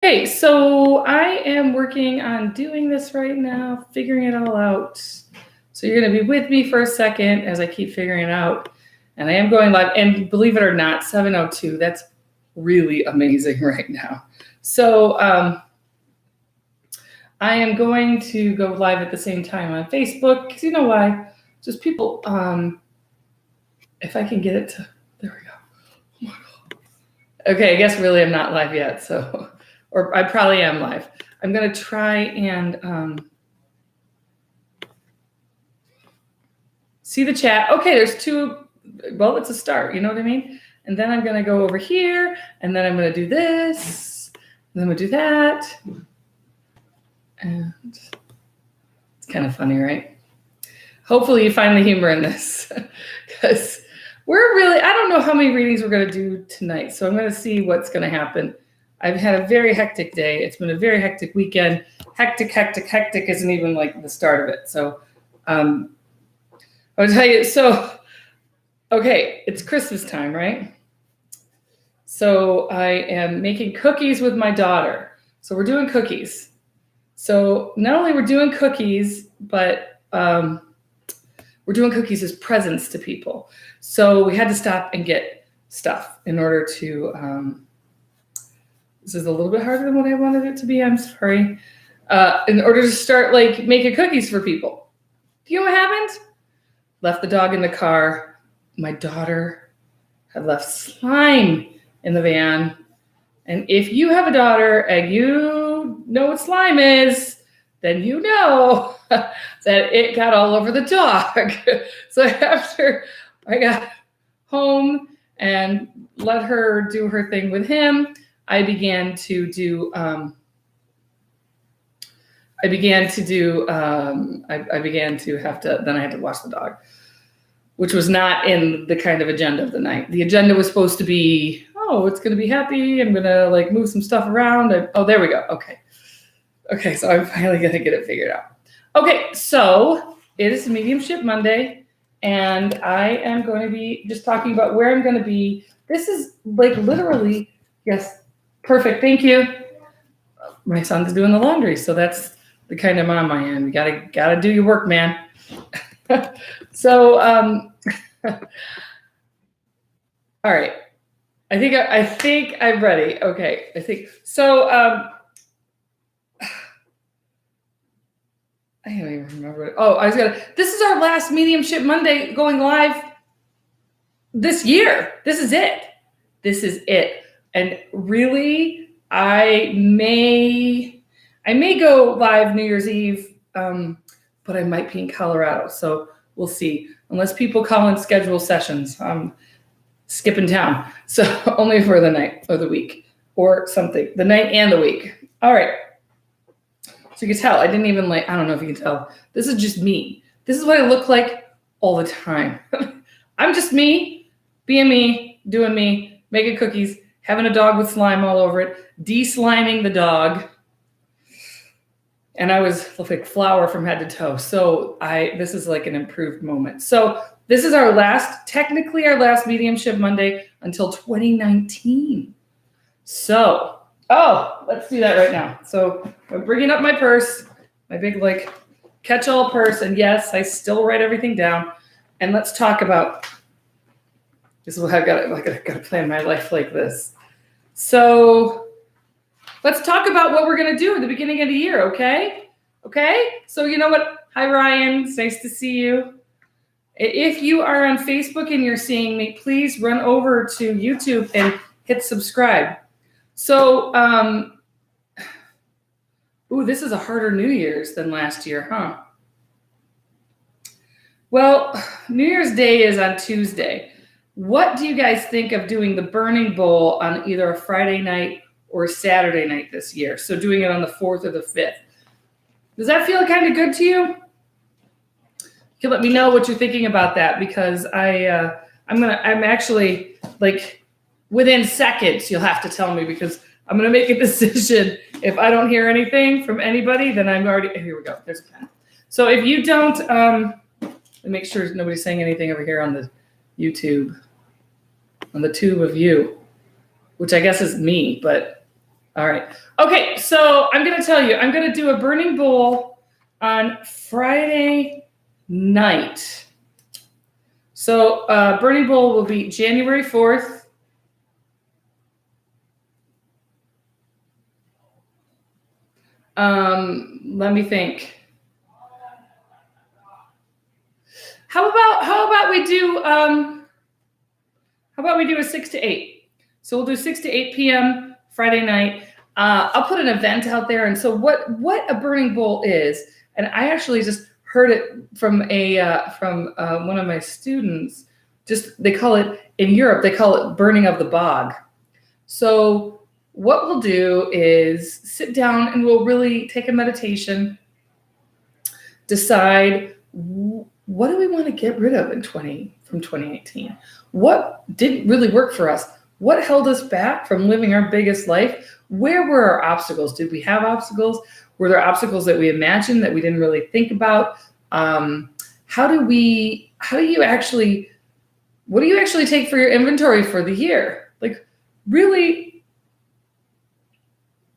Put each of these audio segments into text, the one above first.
Okay, so I am working on doing this right now, figuring it all out. So you're going to be with me for a second as I keep figuring it out. And I am going live. And believe it or not, 7:02, that's really amazing right now. So I am going to go live at the same time on Facebook because you know why? Just people, if I can get it to, there we go. Oh my God. Okay, I guess really I'm not live yet. So, or I probably am live. I'm going to try and see the chat. Okay, there's two. Well, it's a start. You know what I mean? And then I'm going to go over here, and then I'm going to do this, and then I'm going to do that. And it's kind of funny, right? Hopefully you find the humor in this because I don't know how many readings we're going to do tonight. So I'm going to see what's going to happen. I've had a very hectic day. It's been a very hectic weekend. Hectic isn't even like the start of it. So I'll tell you. So, okay, it's Christmas time, right? So I am making cookies with my daughter. So we're doing cookies. So not only we're doing cookies, but we're doing cookies as presents to people. So we had to stop and get stuff in order to, this is a little bit harder than what I wanted it to be, I'm sorry. In order to start like making cookies for people. Do you know what happened? Left the dog in the car. My daughter had left slime in the van. And if you have a daughter and you know what slime is, then you know that it got all over the dog. So after I got home and let her do her thing with him, I began to have to, then I had to wash the dog, which was not in the kind of agenda of the night. The agenda was supposed to be, oh, it's going to be happy. I'm going to like move some stuff around. Oh, there we go. Okay, so I'm finally going to get it figured out. Okay, so it is Mediumship Monday, and I am going to be just talking about where I'm going to be. This is like literally, yes, perfect. Thank you. My son's doing the laundry, so that's the kind of mom I am. You gotta do your work, man. So, all right. I think I'm ready. Okay, I think so. I don't even remember. This is our last Mediumship Monday going live this year. This is it. And really, I may go live New Year's Eve, but I might be in Colorado. So we'll see. Unless people call and schedule sessions, I'm skipping town. So only for the night or the week or something. The night and the week. All right. So you can tell, I didn't even I don't know if you can tell. This is just me. This is what I look like all the time. I'm just me, being me, doing me, making cookies, having a dog with slime all over it, de-sliming the dog. And I was like flour from head to toe. So this is like an improved moment. So this is technically our last Mediumship Monday until 2019. So, let's do that right now. So I'm bringing up my purse, my big catch-all purse. And yes, I still write everything down. And let's talk about, this is what I've got to plan my life like this. So let's talk about what we're going to do at the beginning of the year, okay? Okay? So you know what? Hi, Ryan. It's nice to see you. If you are on Facebook and you're seeing me, please run over to YouTube and hit subscribe. So, this is a harder New Year's than last year, huh? Well, New Year's Day is on Tuesday. What do you guys think of doing the Burning Bowl on either a Friday night or Saturday night this year? So doing it on the 4th or the 5th. Does that feel kind of good to you? You can let me know what you're thinking about that, because I'm actually within seconds you'll have to tell me, because I'm going to make a decision. If I don't hear anything from anybody, then I'm already, here we go. There's a pen. So if you don't, let me make sure nobody's saying anything over here on the YouTube, on the tube of you, which I guess is me, but All right. Okay, so I'm going to tell you, I'm going to do a burning bowl on Friday night. So burning bowl will be January 4th. Let me think. How about we do a 6 to 8? So we'll do 6 to 8 p.m. Friday night. I'll put an event out there. And so what a burning bowl is, and I actually just heard it from one of my students. They call it in Europe, they call it burning of the bog. So what we'll do is sit down and we'll really take a meditation, decide what do we want to get rid of from 2018? What didn't really work for us? What held us back from living our biggest life? Where were our obstacles? Did we have obstacles? Were there obstacles that we imagined that we didn't really think about? What do you actually take for your inventory for the year? Like, really,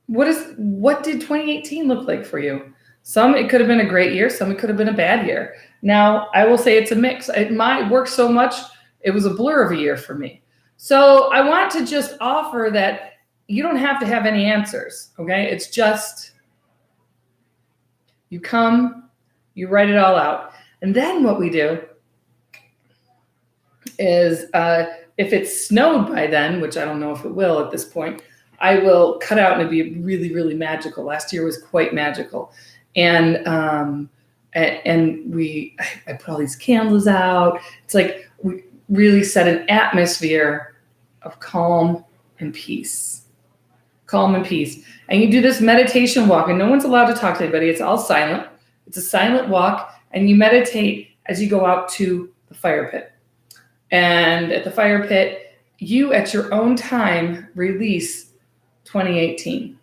what did 2018 look like for you? Some, it could have been a great year. Some, it could have been a bad year. Now, I will say it's a mix. It might work so much, it was a blur of a year for me. So I want to just offer that you don't have to have any answers, okay? It's just, you come, you write it all out. And then what we do is, if it's snowed by then, which I don't know if it will at this point, I will cut out and it'd be really, really magical. Last year was quite magical. And I put all these candles out. It's like we really set an atmosphere of calm and peace. Calm and peace. And you do this meditation walk, and no one's allowed to talk to anybody. It's all silent. It's a silent walk, and you meditate as you go out to the fire pit. And at the fire pit, you at your own time release 2018.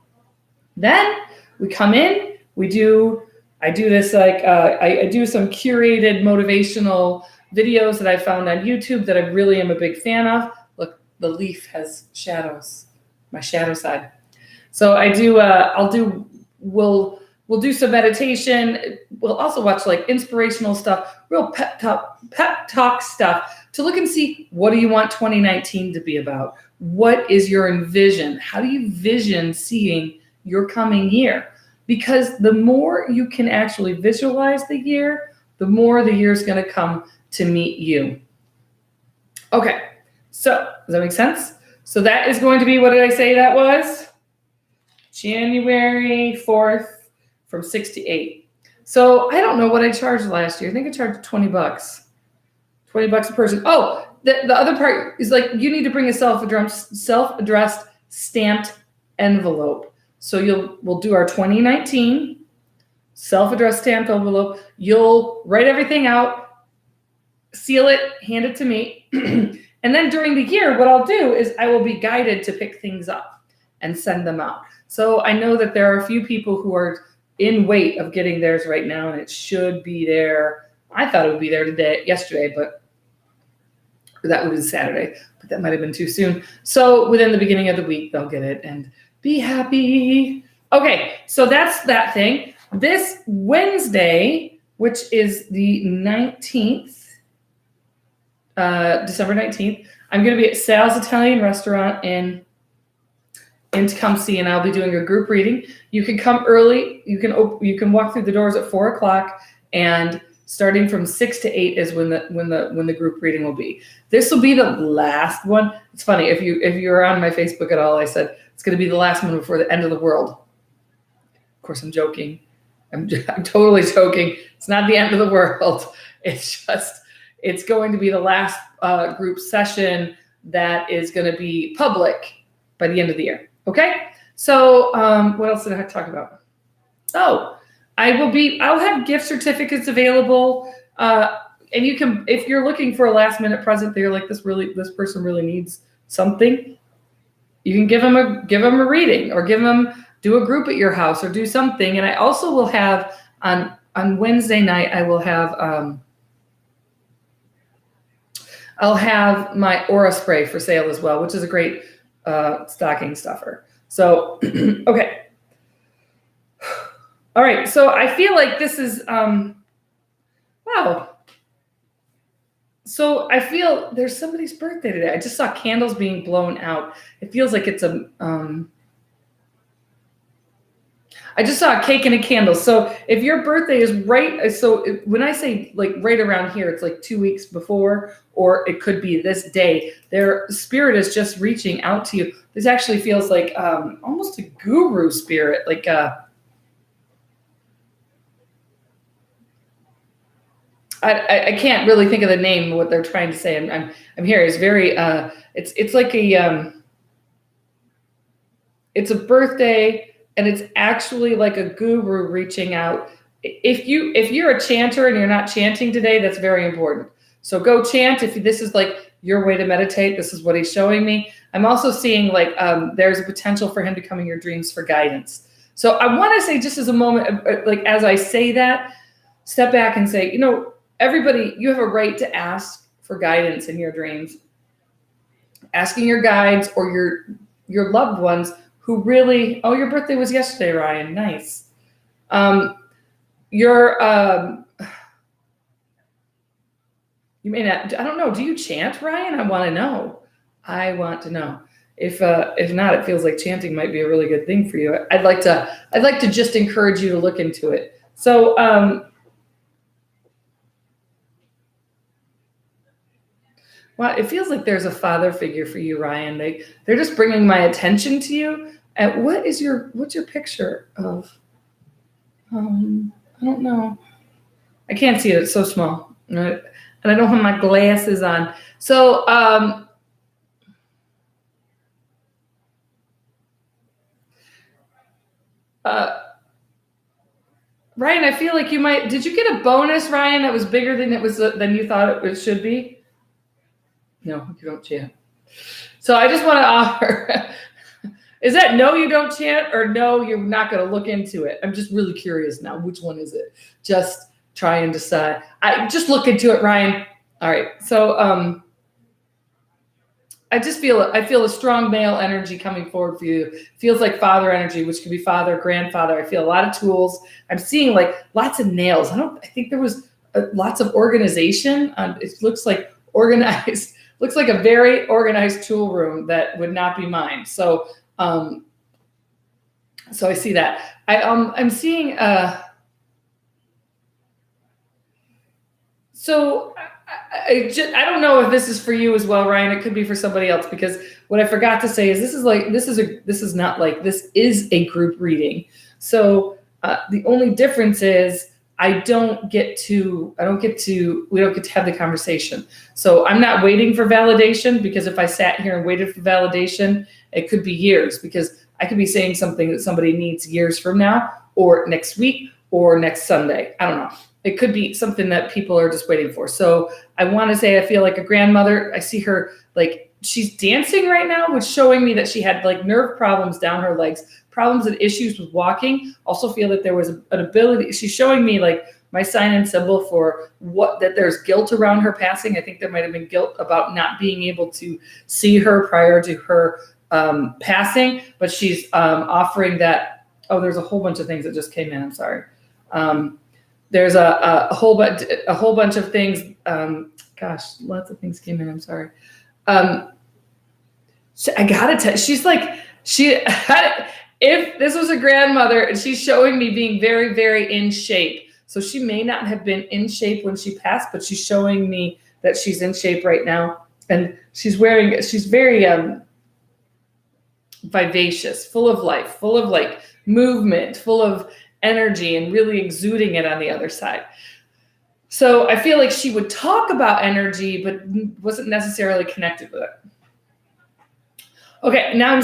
Then we come in, I do this like, I do some curated motivational videos that I found on YouTube that I really am a big fan of. Look, the leaf has shadows, my shadow side. So we'll do some meditation. We'll also watch like inspirational stuff, real pep talk stuff to look and see, what do you want 2019 to be about? What is your envision? How do you vision seeing your coming year? Because the more you can actually visualize the year, the more the year is going to come to meet you. Okay, so does that make sense? So that is going to be, what did I say that was? January 4th from 6 to 8. So I don't know what I charged last year. I think I charged $20. $20 a person. Oh, the other part is like, you need to bring a self-addressed stamped envelope. So we'll do our 2019 self-addressed stamped envelope. You'll write everything out, seal it, hand it to me. And then during the year, what I'll do is I will be guided to pick things up and send them out. So I know that there are a few people who are in wait of getting theirs right now, and it should be there. I thought it would be there yesterday, but that was Saturday, but that might have been too soon. So within the beginning of the week, they'll get it and be happy. Okay, so that's that thing. This Wednesday, which is the 19th, December 19th, I'm going to be at Sal's Italian Restaurant in Tecumseh, and I'll be doing a group reading. You can come early. You can walk through the doors at 4 o'clock, and starting from 6 to 8 is when the group reading will be. This will be the last one. It's funny, if you're on my Facebook at all, I said it's going to be the last one before the end of the world. Of course, I'm joking. I'm totally joking. It's not the end of the world. It's going to be the last group session that is going to be public by the end of the year. Okay. So what else did I talk about? Oh, I'll have gift certificates available. And you can, if you're looking for a last minute present, they're like, this person really needs something. You can give them a reading, or do a group at your house, or do something. And I also will have on Wednesday night, I'll have my aura spray for sale as well, which is a great stocking stuffer. So, okay. All right. So I feel like this is, wow. So I feel there's somebody's birthday today. I just saw candles being blown out. It feels like it's I just saw a cake and a candle. So if your birthday is right, so when I say like right around here, it's like 2 weeks before, or it could be this day. Their spirit is just reaching out to you. This actually feels like almost a guru spirit, like I can't really think of the name of what they're trying to say. I'm here. It's very it's like a it's a birthday, and it's actually like a guru reaching out. If you're a chanter and you're not chanting today, that's very important. So go chant if this is like your way to meditate. This is what he's showing me. I'm also seeing like there's a potential for him to come in your dreams for guidance. So I want to say, just as a moment, like as I say that, step back and say, everybody, you have a right to ask for guidance in your dreams. Asking your guides or your loved ones who really, oh, your birthday was yesterday, Ryan. Nice. You may not, I don't know. Do you chant, Ryan? I want to know. I want to know. If not, it feels like chanting might be a really good thing for you. I'd like to just encourage you to look into it. So, wow, it feels like there's a father figure for you, Ryan. They're just bringing my attention to you. And what's your picture of? I don't know. I can't see it. It's so small, right? And I don't have my glasses on. So, Ryan, I feel like you might. Did you get a bonus, Ryan, that was bigger than you thought it should be? No, you don't chant. So I just want to offer. Is that no, you don't chant, or no, you're not going to look into it? I'm just really curious now. Which one is it? Just try and decide. I just look into it, Ryan. All right. So I feel a strong male energy coming forward for you. Feels like father energy, which could be father, grandfather. I feel a lot of tools. I'm seeing like lots of nails. I think there was lots of organization. It looks like organized. Looks like a very organized tool room that would not be mine. So I see that. I'm seeing. So I don't know if this is for you as well, Ryan. It could be for somebody else, because what I forgot to say is this is a group reading. So the only difference is we don't get to have the conversation. So I'm not waiting for validation, because if I sat here and waited for validation, it could be years, because I could be saying something that somebody needs years from now, or next week, or next Sunday. I don't know. It could be something that people are just waiting for. So I want to say I feel like a grandmother. I see her like she's dancing right now, which showing me that she had like nerve problems down her legs, problems and issues with walking. Also feel that there was an ability. She's showing me like my sign and symbol for that there's guilt around her passing. I think there might have been guilt about not being able to see her prior to her passing, but she's offering that. Oh, there's a whole bunch of things that just came in. I'm sorry. There's a whole bunch of things. Gosh, lots of things came in. I'm sorry. I gotta tell. She's like if this was a grandmother, and she's showing me being very, very in shape. So she may not have been in shape when she passed, but she's showing me that she's in shape right now, and she's very vivacious, full of life, full of like movement, full of energy, and really exuding it on the other side. So I feel like she would talk about energy, but wasn't necessarily connected with it. Okay, now I'm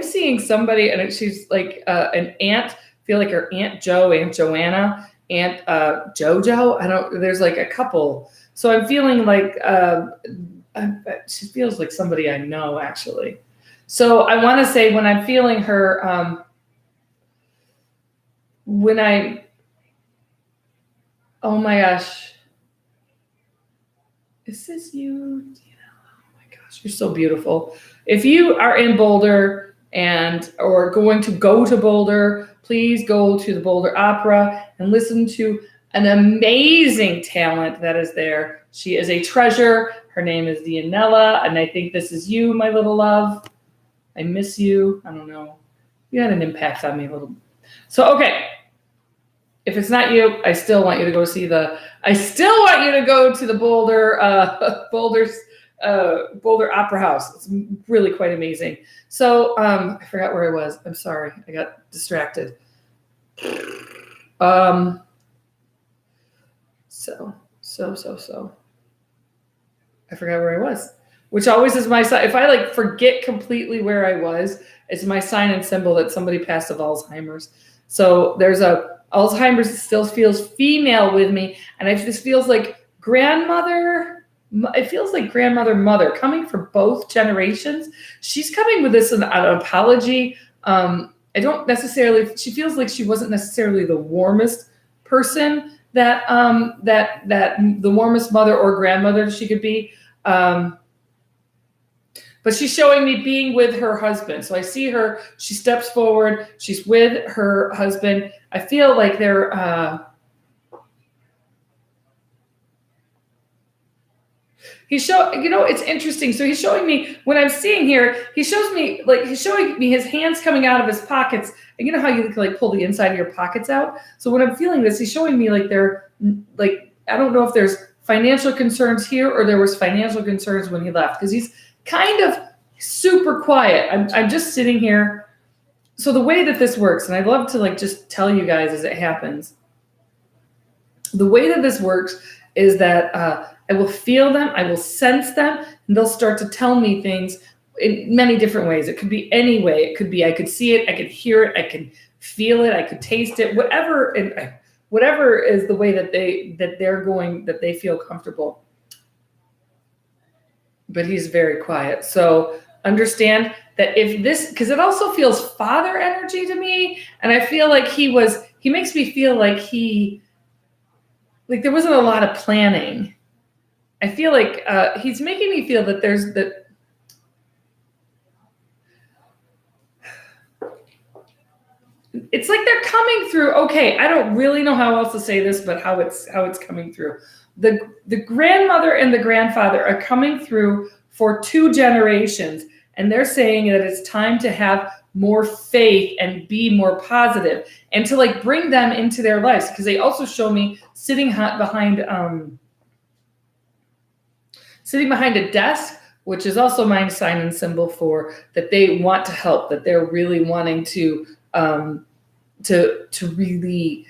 seeing somebody, and she's like an aunt. I feel like her Aunt Jo, Aunt Joanna, Aunt JoJo. There's like a couple. So I'm feeling like she feels like somebody I know, actually. So I want to say, when I'm feeling her, oh my gosh, is this you? Oh my gosh, you're so beautiful. If you are in Boulder, and or going to go to Boulder, please go to the Boulder Opera and listen to an amazing talent that is there. She is a treasure. Her name is Dianella, and I think this is you, my little love. I miss you. I don't know. You had an impact on me a little. So, okay. If it's not you, I still want you to go to the Boulder Opera House. It's really quite amazing. So I forgot where I was. I'm sorry. I got distracted. So. I forgot where I was, which always is my sign. If I like forget completely where I was, it's my sign and symbol that somebody passed of Alzheimer's. So there's Alzheimer's still feels female with me, and it just feels like grandmother. It feels like grandmother, mother coming for both generations. She's coming with this an apology. I don't necessarily. She feels like she wasn't necessarily the warmest person that the warmest mother or grandmother she could be. But she's showing me being with her husband. So I see her, she steps forward, she's with her husband. I feel like they're, it's interesting. So he's showing me, when I'm seeing here, he's showing me his hands coming out of his pockets. And you know how you can like pull the inside of your pockets out? So when I'm feeling this, he's showing me like they're like, I don't know if there's financial concerns here or there was financial concerns when he left, because he's kind of super quiet. I'm just sitting here. So the way that this works, and I'd love to like just tell you guys as it happens, the way that this works is that I will feel them, I will sense them, and they'll start to tell me things in many different ways. It could be any way. It could be I could see it, I could hear it, I could feel it, I could taste it, whatever is the way that they feel comfortable. But he's very quiet. So understand that because it also feels father energy to me. And I feel like he makes me feel like there wasn't a lot of planning. I feel like he's making me feel that it's like they're coming through. Okay, I don't really know how else to say this, but how it's coming through. The grandmother and the grandfather are coming through for 2 generations, and they're saying that it's time to have more faith and be more positive and to like bring them into their lives, because they also show me sitting behind a desk, which is also my sign and symbol for that they want to help, that they're really wanting to really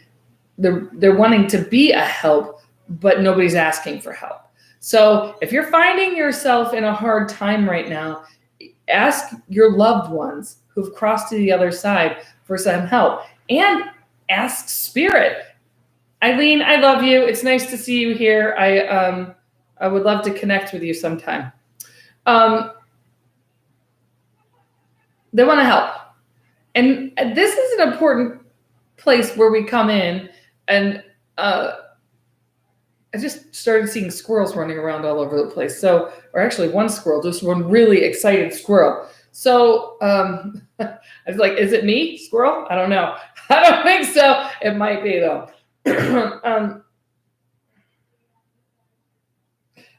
they're wanting to be a help, but nobody's asking for help. So if you're finding yourself in a hard time right now, ask your loved ones who've crossed to the other side for some help, and ask spirit. Eileen, I love you. It's nice to see you here. I would love to connect with you sometime. They want to help. And this is an important place where we come in, and I just started seeing squirrels running around all over the place. So, or actually one squirrel, just one really excited squirrel. So I was like, is it me, squirrel? I don't know. I don't think so. It might be though.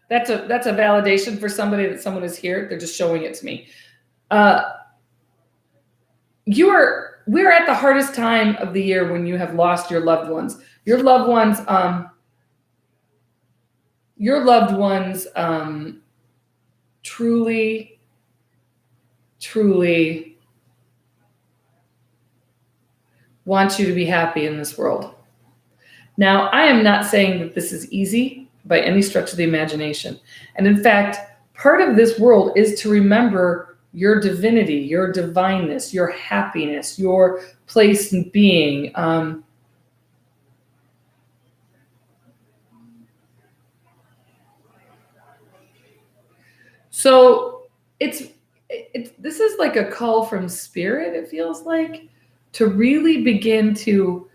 That's a validation for somebody that someone is here. They're just showing it to me. We're at the hardest time of the year when you have lost your loved ones. Your loved ones truly want you to be happy in this world. Now, I am not saying that this is easy by any stretch of the imagination. And in fact, part of this world is to remember your divinity, your divineness, your happiness, your place in being. So this is like a call from spirit, it feels like, to really begin to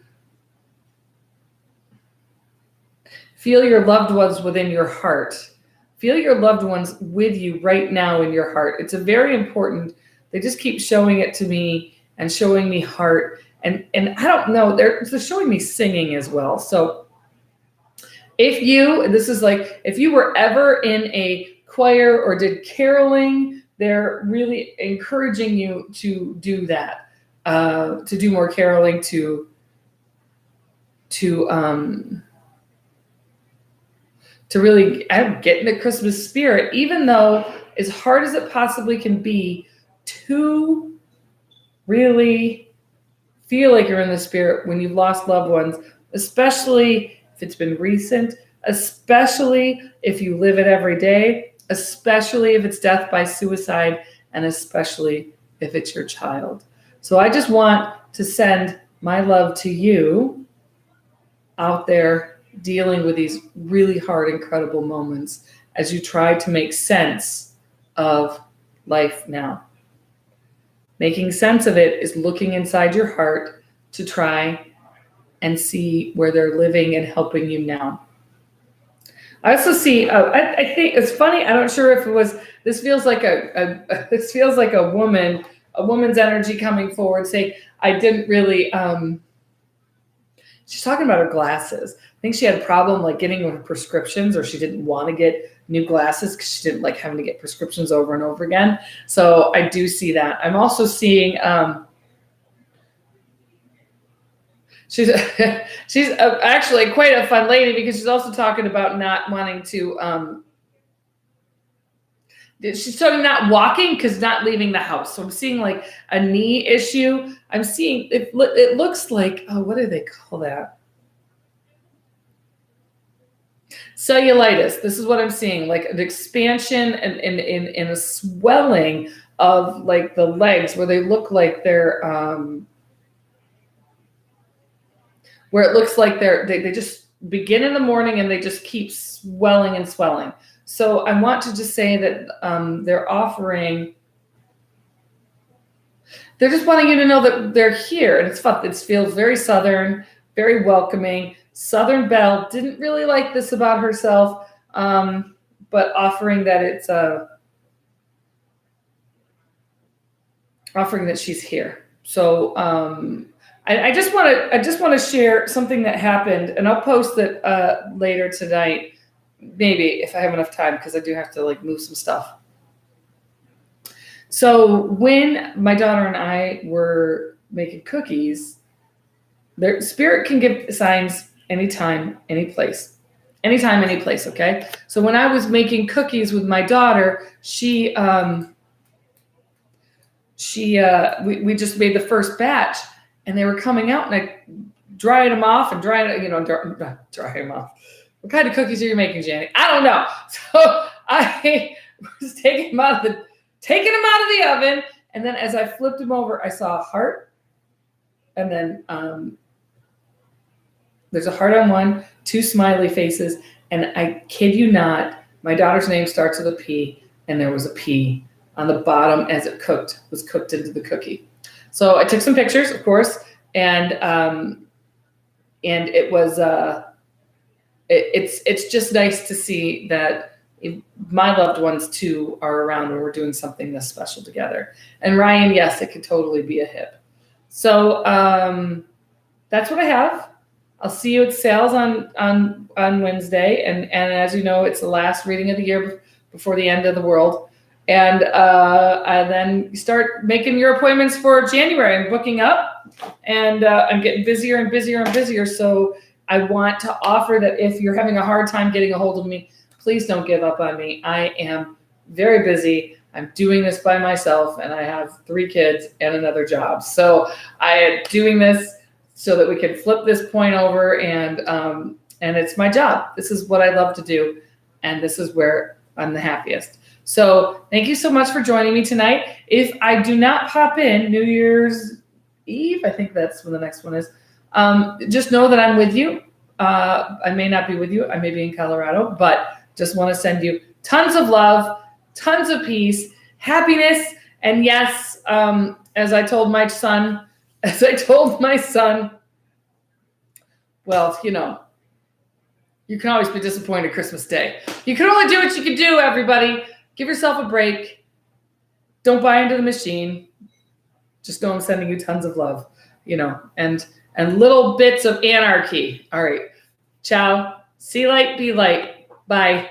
feel your loved ones within your heart. Feel your loved ones with you right now in your heart. It's a very important They just keep showing it to me and showing me heart. And I don't know, they're showing me singing as well. So if you were ever in a choir or did caroling, they're really encouraging you to do that, to do more caroling, to really get in the Christmas spirit, even though as hard as it possibly can be to really feel like you're in the spirit when you've lost loved ones, especially if it's been recent, especially if you live it every day, especially if it's death by suicide, and especially if it's your child. So I just want to send my love to you out there dealing with these really hard, incredible moments as you try to make sense of life now. Making sense of it is looking inside your heart to try and see where they're living and helping you now. I also see, I think it's funny, I'm not sure if it was, this feels like this feels like a woman's energy coming forward saying, I didn't really, she's talking about her glasses. I think she had a problem like getting her prescriptions, or she didn't want to get new glasses because she didn't like having to get prescriptions over and over again. So I do see that. I'm also seeing, she's actually quite a fun lady, because she's also talking about not wanting to, she's talking not walking because not leaving the house. So I'm seeing like a knee issue. I'm seeing, it looks like, oh, what do they call that? Cellulitis. This is what I'm seeing, like an expansion and in a swelling of like the legs, where they look like they're, where it looks like they just begin in the morning and they just keep swelling and swelling. So I want to just say that they're offering, they're just wanting you to know that they're here, and it's fun. It feels very Southern, very welcoming. Southern Belle didn't really like this about herself, but offering that it's offering that she's here. So I just want to share something that happened, and I'll post it later tonight, maybe if I have enough time, because I do have to like move some stuff. So when my daughter and I were making cookies, their spirit can give signs anytime, any place. Anytime, any place, okay? So when I was making cookies with my daughter, we just made the first batch, and they were coming out, and I dried them off and dry them off. What kind of cookies are you making, Janet? I don't know. So I was taking them out of the oven, and then as I flipped them over, I saw a heart, and then there's a heart on one, two smiley faces, and I kid you not, my daughter's name starts with a P, and there was a P on the bottom as it was cooked into the cookie. So I took some pictures, of course, and it was it's just nice to see that my loved ones too are around when we're doing something this special together. And Ryan, yes, it could totally be a hip. So that's what I have. I'll see you at sales on Wednesday, and as you know, it's the last reading of the year before the end of the world. And I then start making your appointments for January. I'm booking up, and I'm getting busier and busier and busier. So I want to offer that if you're having a hard time getting a hold of me, please don't give up on me. I am very busy. I'm doing this by myself, and I have 3 kids and another job. So I am doing this so that we can flip this point over, and it's my job. This is what I love to do, and this is where I'm the happiest. So thank you so much for joining me tonight. If I do not pop in New Year's Eve, I think that's when the next one is, just know that I'm with you. I may not be with you. I may be in Colorado, but just want to send you tons of love, tons of peace, happiness, and yes, as I told my son, well, you can always be disappointed Christmas Day. You can only do what you can do, everybody. Give yourself a break. don't buy into the machine. Just know I'm sending you tons of love, and little bits of anarchy. All right. Ciao. See light, be light. Bye.